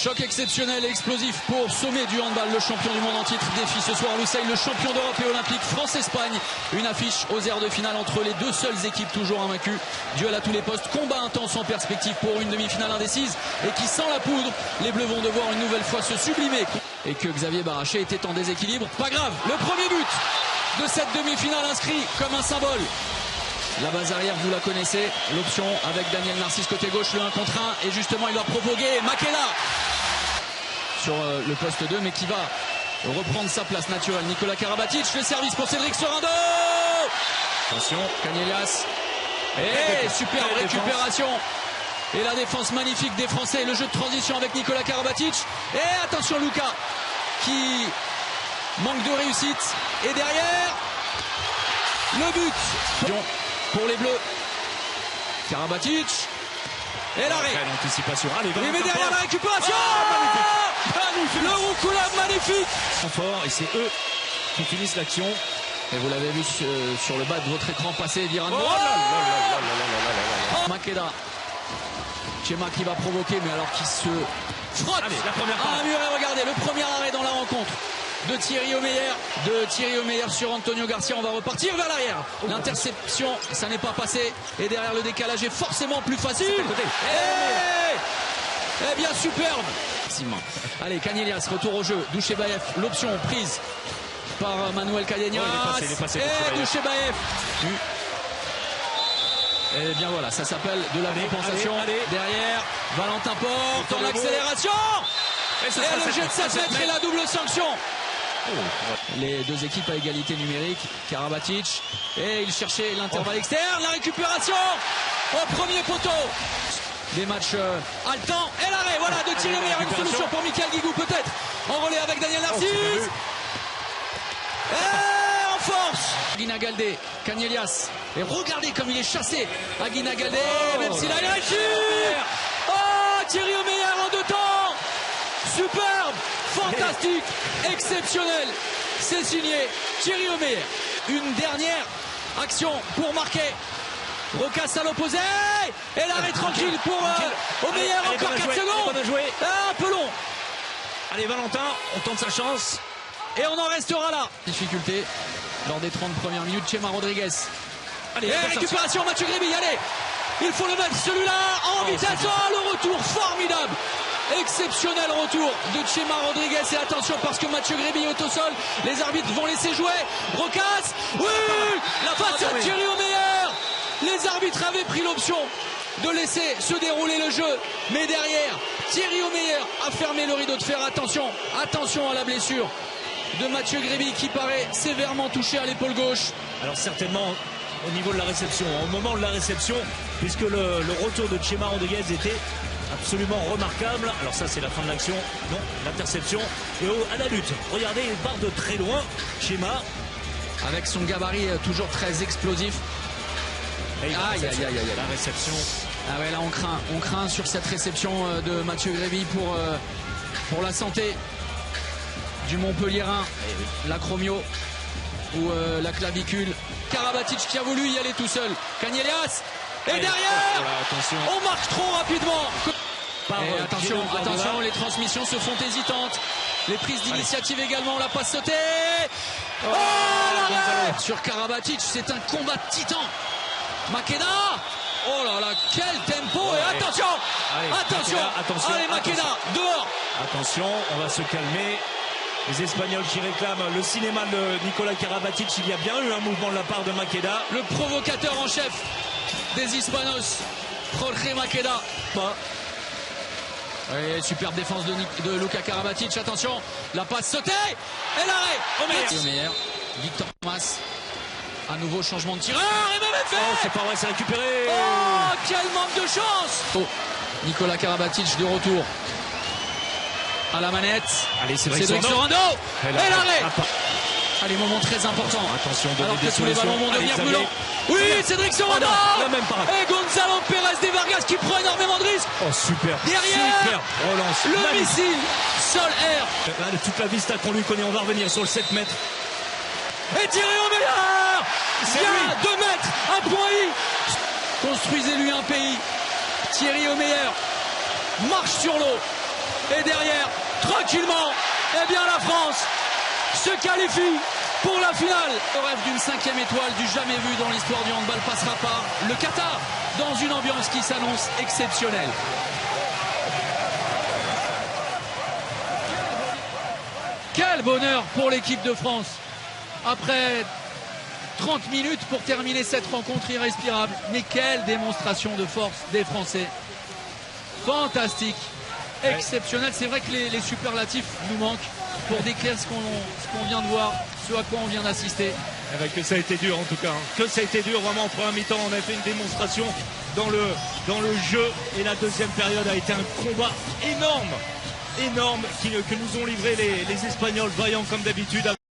Choc exceptionnel et explosif pour sommet du handball. Le champion du monde en titre défie ce soir Lusail, le champion d'Europe et olympique France-Espagne. Une affiche aux aires de finale entre les deux seules équipes toujours invaincues. Duel à tous les postes, combat intense en perspective pour une demi-finale indécise et qui sent la poudre. Les Bleus vont devoir une nouvelle fois se sublimer. Et que Xavier Baraché était en déséquilibre, pas grave. Le premier but de cette demi-finale inscrit comme un symbole. La base arrière, vous la connaissez, l'option avec Daniel Narcisse côté gauche, le 1 contre 1, et justement il va provoquer Makeda sur le poste 2, mais qui va reprendre sa place naturelle. Nikola Karabatic, le service pour Cédric Sorando. Attention, Canellas, et superbe récupération. Et la défense magnifique des Français, le jeu de transition avec Nikola Karabatic, et attention Luka, qui manque de réussite, et derrière, le but pour les Bleus. Karabatic et l'arrêt. Quelle anticipation. Allez, oui, mais derrière la récupération, magnifique. Le Roukoula magnifique. Fort, et c'est eux qui finissent l'action. Et vous l'avez vu sur le bas de votre écran passer d'Iran. Makeda. Chema qui va provoquer, mais alors qui se frotte. Allez, la première part. Un mur, et regardez, le premier arrêt dans la rencontre de Thierry Omeyer sur Antonio Garcia. On va repartir vers l'arrière. L'interception, ça n'est pas passé. Et derrière, le décalage est forcément plus facile. Eh bien, superbe. Allez, Canellas, retour au jeu. Douchebaev, l'option prise par Manuel Cadenas. Il est passé et Douchebaev. Et bien voilà, ça s'appelle de la compensation. Derrière, Valentin Porte en accélération. Et le jet de 7 mètres et la double sanction. Les deux équipes à égalité numérique. Karabatic, et il cherchait l'intervalle externe, la récupération au premier poteau. Des matchs haletants, et l'arrêt, voilà, de Thierry Omeyer, une solution pour Michael Guigou peut-être, enrôlé avec Daniel Narcisse, et en force Aguina Galdé, Canellas, et regardez comme il est chassé Aguina Galdé, même s'il a réussi. Thierry Omeyer en 2 temps, superbe, fantastique, exceptionnel, c'est signé Thierry Omeyer. Une dernière action pour marquer. Rocas à l'opposé, et l'arrêt tranquille pour Omeyer, encore 4 secondes. Un peu long. Allez Valentin, on tente sa chance. Et on en restera là. Difficulté lors des 30 premières minutes, Chema Rodriguez. Allez, et récupération, Mathieu Gréby, allez. Il faut le mettre celui-là en vitesse. Le retour formidable. Exceptionnel retour de Chema Rodriguez, et attention parce que Mathieu Gréby est au sol, les arbitres vont laisser jouer. Rocas, oui, la passe à Thierry Omeyer. Les arbitres avaient pris l'option de laisser se dérouler le jeu, mais derrière, Thierry Omeyer a fermé le rideau de fer. Attention à la blessure de Mathieu Gréby qui paraît sévèrement touché à l'épaule gauche. Alors certainement au niveau de la réception, au moment de la réception, puisque le retour de Chema Rodriguez était absolument remarquable. Alors ça c'est la fin de l'action, non, l'interception, et à la lutte, regardez, il part de très loin, Chema. Avec son gabarit toujours très explosif. La réception. Ah ouais, là on craint sur cette réception de Mathieu Gréby pour la santé du Montpellierin, l'acromio ou la clavicule. Karabatic qui a voulu y aller tout seul. Canellas, et derrière, on marque trop rapidement. Et attention, les transmissions se font hésitantes. Les prises d'initiative également, la passe sautée. L'arrêt sur Karabatic, c'est un combat de titan. Makeda, oh là là, quel tempo, et attention, allez Makeda, dehors. Attention, on va se calmer. Les Espagnols qui réclament le cinéma de Nikola Karabatic, il y a bien eu un mouvement de la part de Makeda. Le provocateur en chef des Hispanos, Jorge Makeda. Et superbe défense de Luka Karabatic, attention, la passe sautée, et l'arrêt, Omeyer, Victor Thomas. Un nouveau changement de tireur, et même effet. C'est pas vrai, c'est récupéré. Quel manque de chance. Nikola Karabatic de retour à la manette. Allez, Cédric Sorando. Et l'arrêt. Allez, moment très important. Attention, alors que tous les ballons vont devenir brûlants. Oui, Cédric Sorando. Et Gonzalo Pérez de Vargas qui prend énormément de risques. Super. Derrière, super relance. Le missile, sol-air. Toute la vista qu'on lui connaît, on va revenir sur le 7 mètres. Et Thierry Omeyer, vient 2 mètres, un point I. Construisez-lui un pays. Thierry Omeyer marche sur l'eau. Et derrière, tranquillement, eh bien la France se qualifie pour la finale. Le rêve d'une 5e étoile du jamais vu dans l'histoire du handball passera par le Qatar dans une ambiance qui s'annonce exceptionnelle. Quel bonheur pour l'équipe de France. Après 30 minutes pour terminer cette rencontre irrespirable. Mais quelle démonstration de force des Français. Fantastique, exceptionnel. C'est vrai que les superlatifs nous manquent pour décrire ce qu'on vient de voir, ce à quoi on vient d'assister. Que ça a été dur en tout cas, que ça a été dur vraiment en première mi-temps. On a fait une démonstration dans le jeu et la deuxième période a été un combat énorme que nous ont livré les Espagnols, vaillants comme d'habitude.